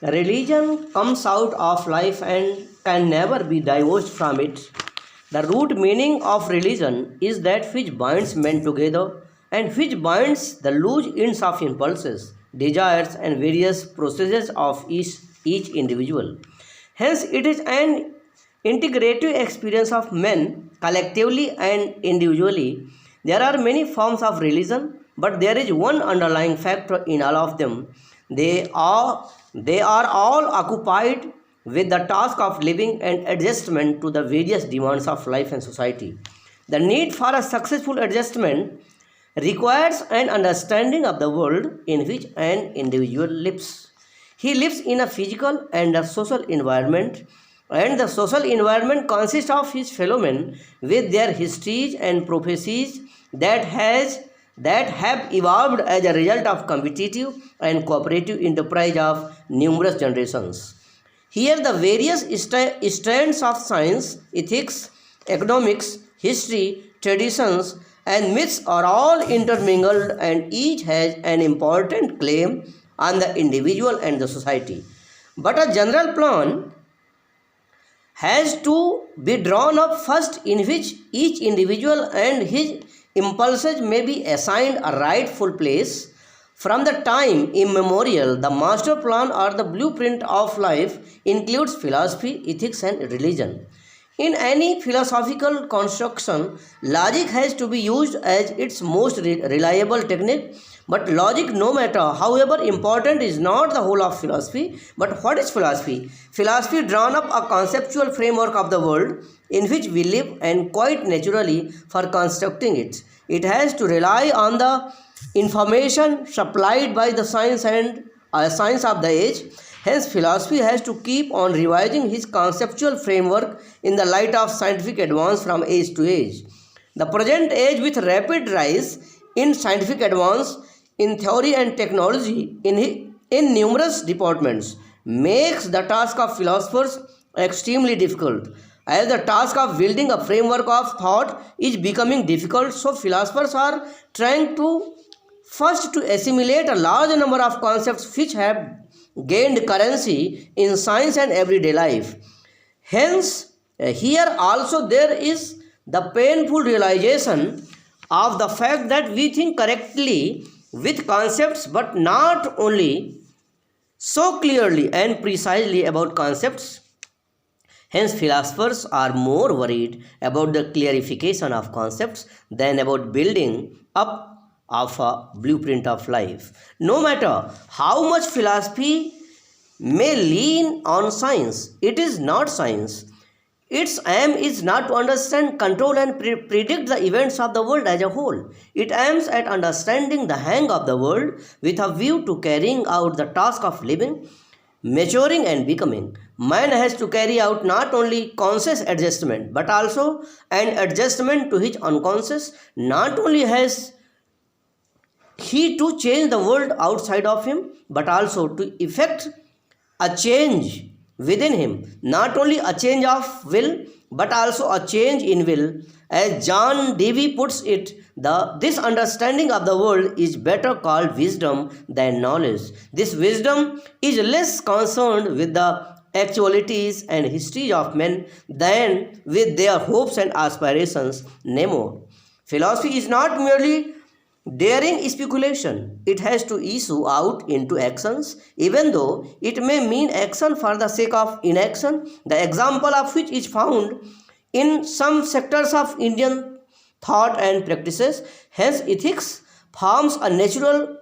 Religion comes out of life and can never be divorced from it. The root meaning of religion is that which binds men together and which binds the loose ends of impulses, desires, and various processes of each individual. Hence, it is an integrative experience of men collectively and individually. There are many forms of religion, but there is one underlying factor in all of them. They are all occupied with the task of living and adjustment to the various demands of life and society. The need for a successful adjustment requires an understanding of the world in which an individual lives. He lives in a physical and a social environment, and the social environment consists of his fellow men with their histories and prophecies that have evolved as a result of competitive and cooperative enterprise of numerous generations. Here, the various strands of science, ethics, economics, history, traditions, and myths are all intermingled, and each has an important claim on the individual and the society. But a general plan has to be drawn up first, in which each individual and his impulses may be assigned a rightful place. From the time immemorial, the master plan or the blueprint of life includes philosophy, ethics, and religion. In any philosophical construction, logic has to be used as its most reliable technique. But logic, no matter however important, is not the whole of philosophy. But what is philosophy? Philosophy drawn up a conceptual framework of the world in which we live, and quite naturally, for constructing it, it has to rely on the information supplied by the science of the age. Hence, philosophy has to keep on revising his conceptual framework in the light of scientific advance from age to age. The present age, with rapid rise in scientific advance in theory and technology in numerous departments, makes the task of philosophers extremely difficult. As the task of building a framework of thought is becoming difficult, so philosophers are trying to first to assimilate a large number of concepts which have gained currency in science and everyday life. Hence, here also there is the painful realization of the fact that we think correctly with concepts, but not only so clearly and precisely about concepts. Hence, philosophers are more worried about the clarification of concepts than about building up of a blueprint of life. No matter how much philosophy may lean on science, it is not science. Its aim is not to understand, control, and predict the events of the world as a whole. It aims at understanding the hang of the world with a view to carrying out the task of living, maturing, and becoming. Man has to carry out not only conscious adjustment but also an adjustment to his unconscious. Not only has he to change the world outside of him, but also to effect a change within him. Not only a change of will, but also a change in will. As John Dewey puts it, this understanding of the world is better called wisdom than knowledge. This wisdom is less concerned with the actualities and history of men than with their hopes and aspirations. Nemo. Philosophy is not merely daring speculation. It has to issue out into actions, even though it may mean action for the sake of inaction, the example of which is found in some sectors of Indian thought and practices. Hence, ethics forms a natural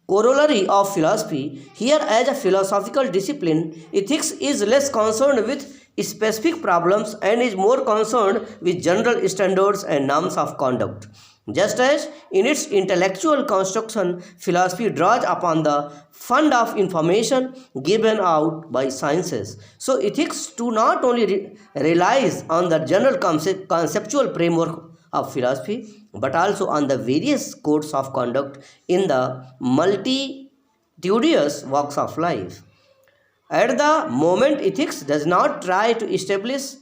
corollary of philosophy. Here, as a philosophical discipline, ethics is less concerned with specific problems and is more concerned with general standards and norms of conduct. Just as in its intellectual construction, philosophy draws upon the fund of information given out by sciences, so ethics too not only relies on the general conceptual framework of philosophy, but also on the various codes of conduct in the multitudinous walks of life. At the moment, ethics does not try to establish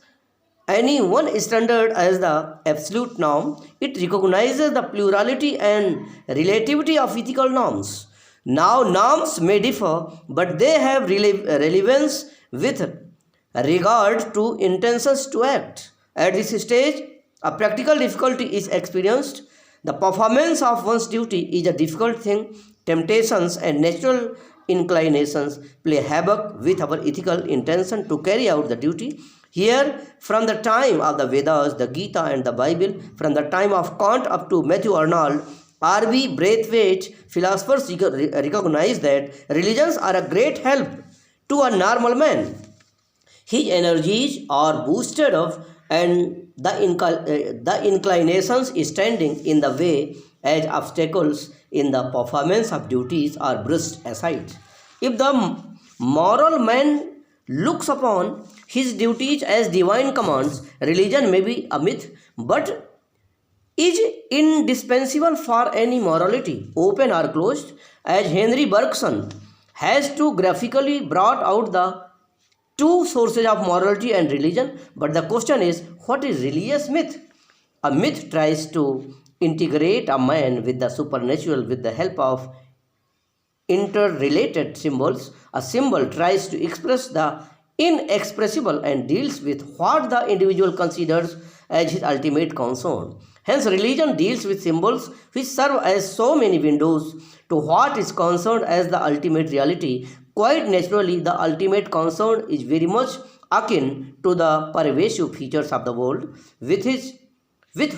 any one standard as the absolute norm. It recognizes the plurality and relativity of ethical norms. Now, norms may differ, but they have relevance with regard to intentions to act. At this stage, a practical difficulty is experienced. The performance of one's duty is a difficult thing. Temptations and natural inclinations play havoc with our ethical intention to carry out the duty. Here, from the time of the Vedas, the Gita, and the Bible, from the time of Kant up to Matthew Arnold, R.B. Braithwaite, philosophers recognize that religions are a great help to a normal man. His energies are boosted up and the inclinations standing in the way as obstacles in the performance of duties are brushed aside. If the moral man looks upon his duties as divine commands, religion may be a myth, but is indispensable for any morality, open or closed, as Henry Bergson has too graphically brought out the two sources of morality and religion. But the question is, what is religious myth? A myth tries to integrate a man with the supernatural with the help of interrelated symbols. A symbol tries to express the inexpressible and deals with what the individual considers as his ultimate concern. Hence, religion deals with symbols which serve as so many windows to what is concerned as the ultimate reality. Quite naturally, the ultimate concern is very much akin to the pervasive features of the world with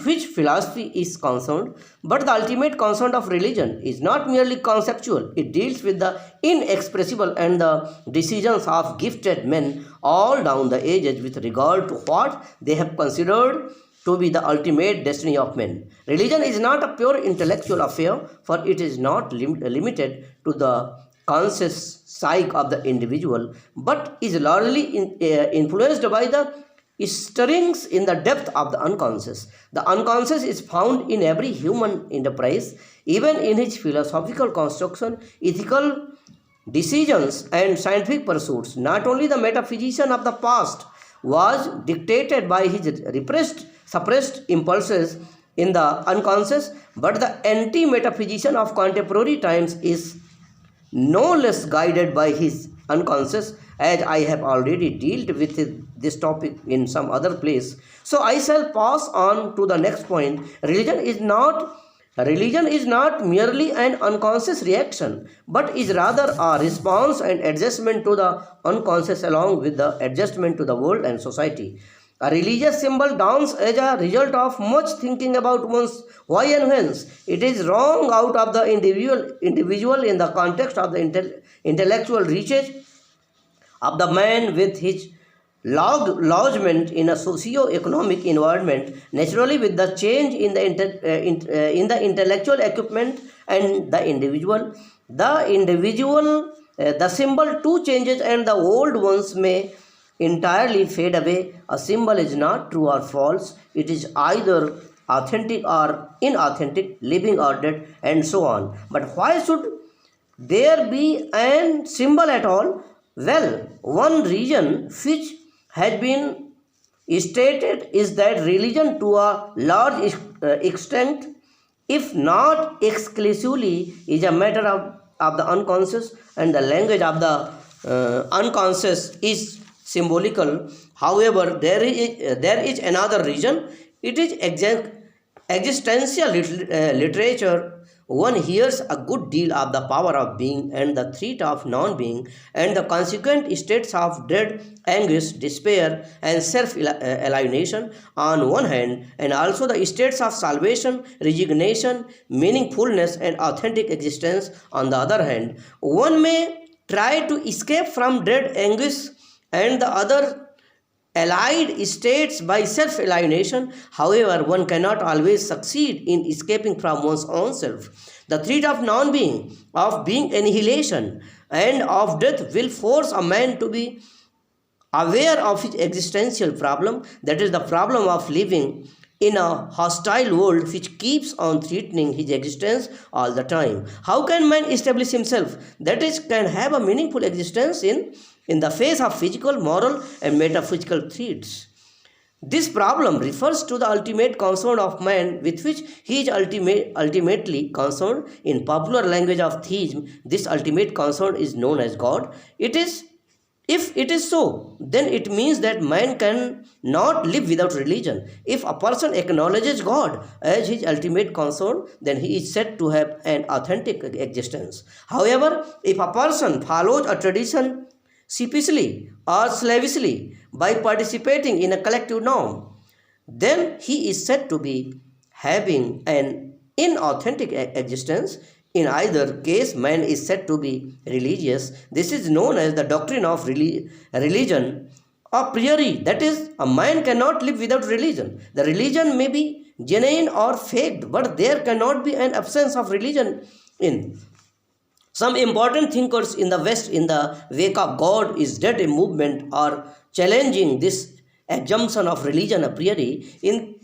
which philosophy is concerned. But the ultimate concern of religion is not merely conceptual, it deals with the inexpressible and the decisions of gifted men all down the ages with regard to what they have considered to be the ultimate destiny of men. Religion is not a pure intellectual affair, for it is not limited to the conscious psyche of the individual, but is largely influenced by the stirrings in the depth of the unconscious. The unconscious is found in every human enterprise, even in his philosophical construction, ethical decisions, and scientific pursuits. Not only the metaphysician of the past was dictated by his suppressed impulses in the unconscious, but the anti-metaphysician of contemporary times is no less guided by his unconscious, as I have already dealt with this topic in some other place. So I shall pass on to the next point. Religion is not merely an unconscious reaction, but is rather a response and adjustment to the unconscious along with the adjustment to the world and society. A religious symbol dawns as a result of much thinking about one's why and whence. It is wrong out of the individual in the context of the intellectual research of the man with his lodgement in a socio-economic environment, naturally with the change in the intellectual equipment and the individual. The symbol too changes and the old ones may entirely fade away. A symbol is not true or false. It is either authentic or inauthentic, living or dead, and so on. But why should there be an symbol at all? Well, one reason which has been stated is that religion to a large extent, if not exclusively, is a matter of the unconscious, and the language of the unconscious is symbolical. However, there is another reason. It is existential literature. One hears a good deal of the power of being and the threat of non-being and the consequent states of dread, anguish, despair, and self-alienation on one hand, and also the states of salvation, resignation, meaningfulness, and authentic existence on the other hand. One may try to escape from dread, anguish, and the other allied states by self-alienation. However, one cannot always succeed in escaping from one's own self. The threat of non-being, of being annihilation, and of death will force a man to be aware of his existential problem, that is the problem of living in a hostile world which keeps on threatening his existence all the time. How can man establish himself, that is, can have a meaningful existence in the face of physical, moral, and metaphysical threats? This problem refers to the ultimate concern of man with which he is ultimately concerned. In popular language of theism, this ultimate concern is known as God. It is If it is so, then it means that man can not live without religion. If a person acknowledges God as his ultimate concern, then he is said to have an authentic existence. However, if a person follows a tradition sheepishly or slavishly by participating in a collective norm, then he is said to be having an inauthentic existence. In either case, man is said to be religious. This is known as the doctrine of religion a priori. That is, a man cannot live without religion. The religion may be genuine or faked, but there cannot be an absence of religion in. Some important thinkers in the West, in the wake of God is dead movement, are challenging this assumption of religion a priori. In